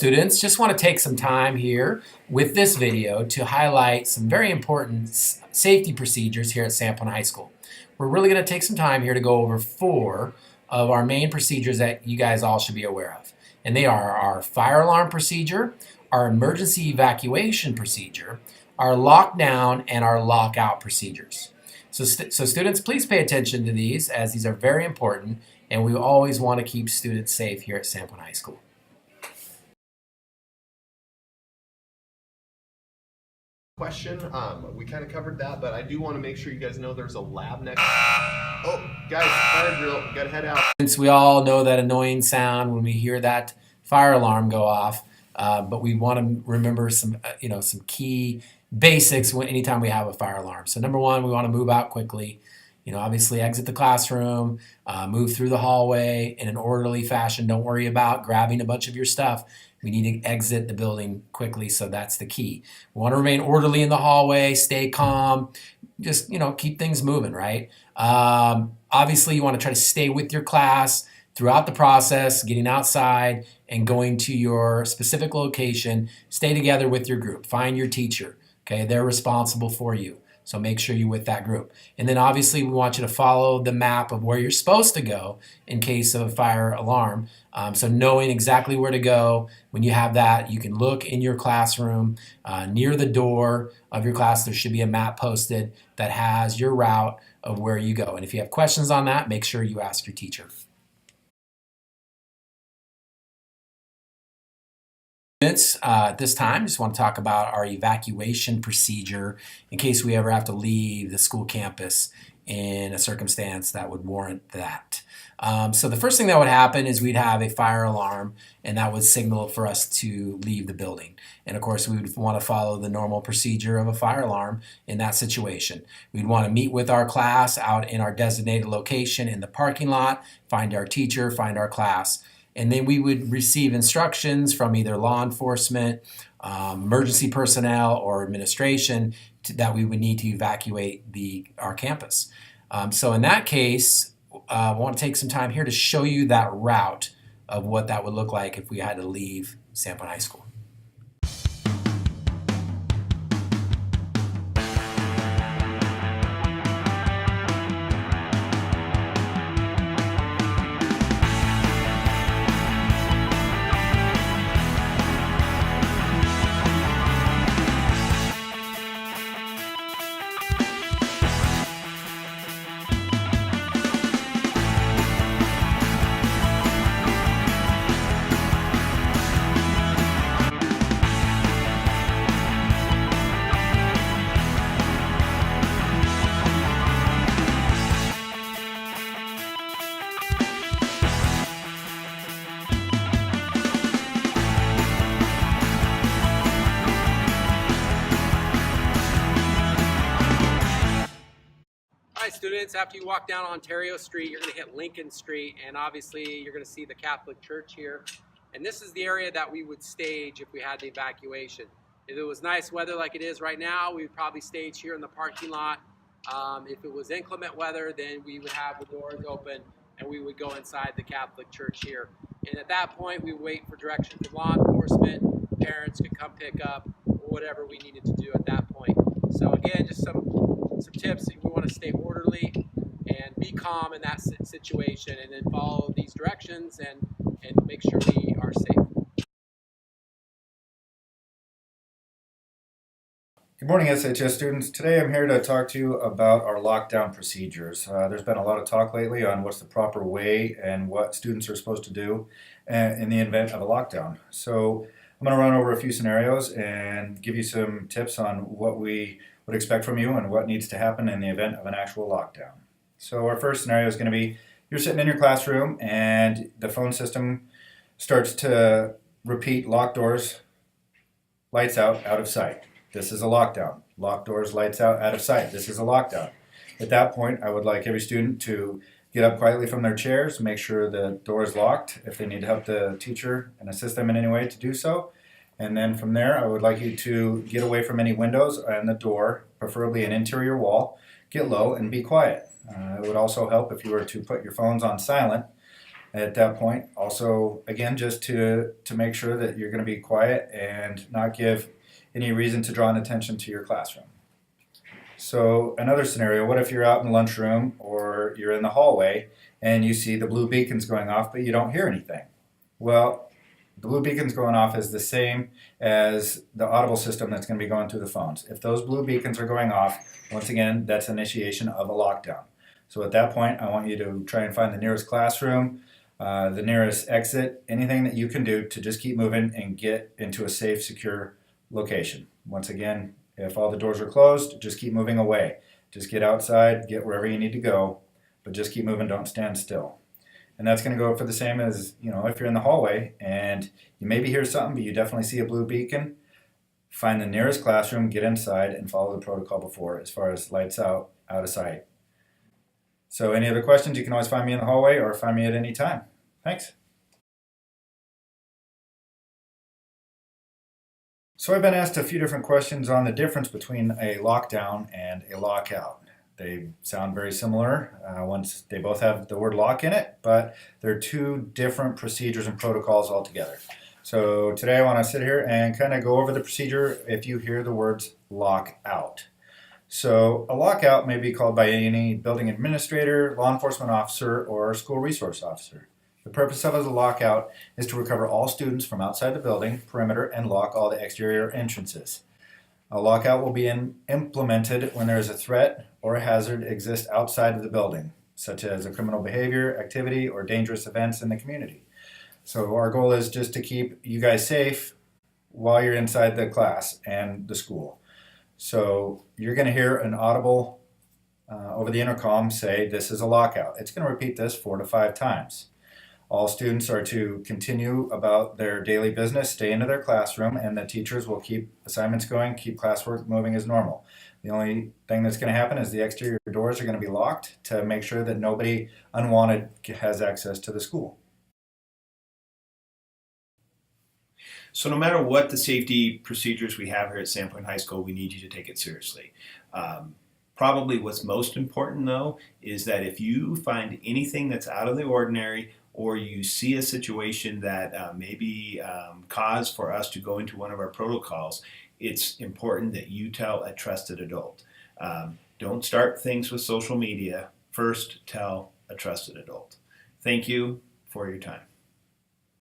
Students, just want to take some time here with this video to highlight some very important safety procedures here at Samplin High School. We're really going to take some time here to go over 4 of our main procedures that you guys all should be aware of. And they are our fire alarm procedure, our emergency evacuation procedure, our lockdown, and our lockout procedures. So students, please pay attention to these, as these are very important, and we always want to keep students safe here at Samplin High School. Question, we kind of covered that, but I do want to make sure you guys know there's a lab next. Oh, guys, fire drill, gotta head out. Since we all know that annoying sound when we hear that fire alarm go off, but we want to remember some, some key basics anytime we have a fire alarm. So number 1, we want to move out quickly. Obviously exit the classroom, move through the hallway in an orderly fashion. Don't worry about grabbing a bunch of your stuff. We need to exit the building quickly, so that's the key. We want to remain orderly in the hallway, stay calm, just, keep things moving, right? Obviously, you want to try to stay with your class throughout the process, getting outside and going to your specific location. Stay together with your group. Find your teacher, okay? They're responsible for you. So make sure you're with that group. And then obviously we want you to follow the map of where you're supposed to go in case of a fire alarm. So knowing exactly where to go, when you have that, you can look in your classroom. Near the door of your class, there should be a map posted that has your route of where you go. And if you have questions on that, make sure you ask your teacher. At this time, just want to talk about our evacuation procedure in case we ever have to leave the school campus in a circumstance that would warrant that. So the first thing that would happen is we'd have a fire alarm, and that would signal for us to leave the building. And of course, we would want to follow the normal procedure of a fire alarm in that situation. We'd want to meet with our class out in our designated location in the parking lot, find our teacher, find our class. And then we would receive instructions from either law enforcement, emergency personnel, or administration that we would need to evacuate our campus. So in that case, I want to take some time here to show you that route of what that would look like if we had to leave Samplin High School. Students, after you walk down Ontario Street, you're going to hit Lincoln Street, and obviously you're going to see the Catholic Church here. And this is the area that we would stage if we had the evacuation. If it was nice weather like it is right now, we would probably stage here in the parking lot. If it was inclement weather, then we would have the doors open and we would go inside the Catholic Church here. And at that point, we would wait for direction from law enforcement. Parents could come pick up, or whatever we needed to do at that point. So again, just some tips. We want to stay orderly and be calm in that situation, and then follow these directions and make sure we are safe. Good morning, SHS students. Today I'm here to talk to you about our lockdown procedures. There's been a lot of talk lately on what's the proper way and what students are supposed to do in the event of a lockdown. So I'm going to run over a few scenarios and give you some tips on what we would expect from you and what needs to happen in the event of an actual lockdown. So our first scenario is going to be you're sitting in your classroom and the phone system starts to repeat locked doors, lights out of sight. This is a lockdown. Locked doors, lights out of sight. This is a lockdown. At that point, I would like every student to get up quietly from their chairs, make sure the door is locked. If they need to help the teacher and assist them in any way, to do so. And then from there, I would like you to get away from any windows and the door, preferably an interior wall, get low and be quiet. It would also help if you were to put your phones on silent At that point, also, again, just to make sure that you're going to be quiet and not give any reason to draw an attention to your classroom. So another scenario, what if you're out in the lunchroom or you're in the hallway and you see the blue beacons going off, but you don't hear anything? Well, the blue beacons going off is the same as the audible system that's going to be going through the phones. If those blue beacons are going off, once again, that's initiation of a lockdown. So at that point, I want you to try and find the nearest classroom, the nearest exit, anything that you can do to just keep moving and get into a safe, secure location. Once again, if all the doors are closed, just keep moving away. Just get outside, get wherever you need to go, but just keep moving, don't stand still. And that's going to go for the same as, if you're in the hallway and you maybe hear something, but you definitely see a blue beacon, find the nearest classroom, get inside, and follow the protocol before as far as lights out of sight. So any other questions, you can always find me in the hallway or find me at any time. Thanks. So I've been asked a few different questions on the difference between a lockdown and a lockout. They sound very similar once they both have the word lock in it, but they're two different procedures and protocols altogether. So today I want to sit here and kind of go over the procedure if you hear the words lock out. So a lockout may be called by any building administrator, law enforcement officer, or school resource officer. The purpose of a lockout is to recover all students from outside the building perimeter and lock all the exterior entrances. A lockout will be implemented when there is a threat or a hazard exists outside of the building, such as a criminal behavior, activity, or dangerous events in the community. So our goal is just to keep you guys safe while you're inside the class and the school. So you're going to hear an audible over the intercom say, "This is a lockout." It's going to repeat this 4 to 5 times. All students are to continue about their daily business, stay into their classroom, and the teachers will keep assignments going, keep classwork moving as normal. The only thing that's going to happen is the exterior doors are going to be locked to make sure that nobody unwanted has access to the school. So no matter what the safety procedures we have here at Sandpoint High School, we need you to take it seriously. Probably what's most important, though, is that if you find anything that's out of the ordinary or you see a situation that may be cause for us to go into one of our protocols, it's important that you tell a trusted adult. Don't start things with social media. First, tell a trusted adult. Thank you for your time.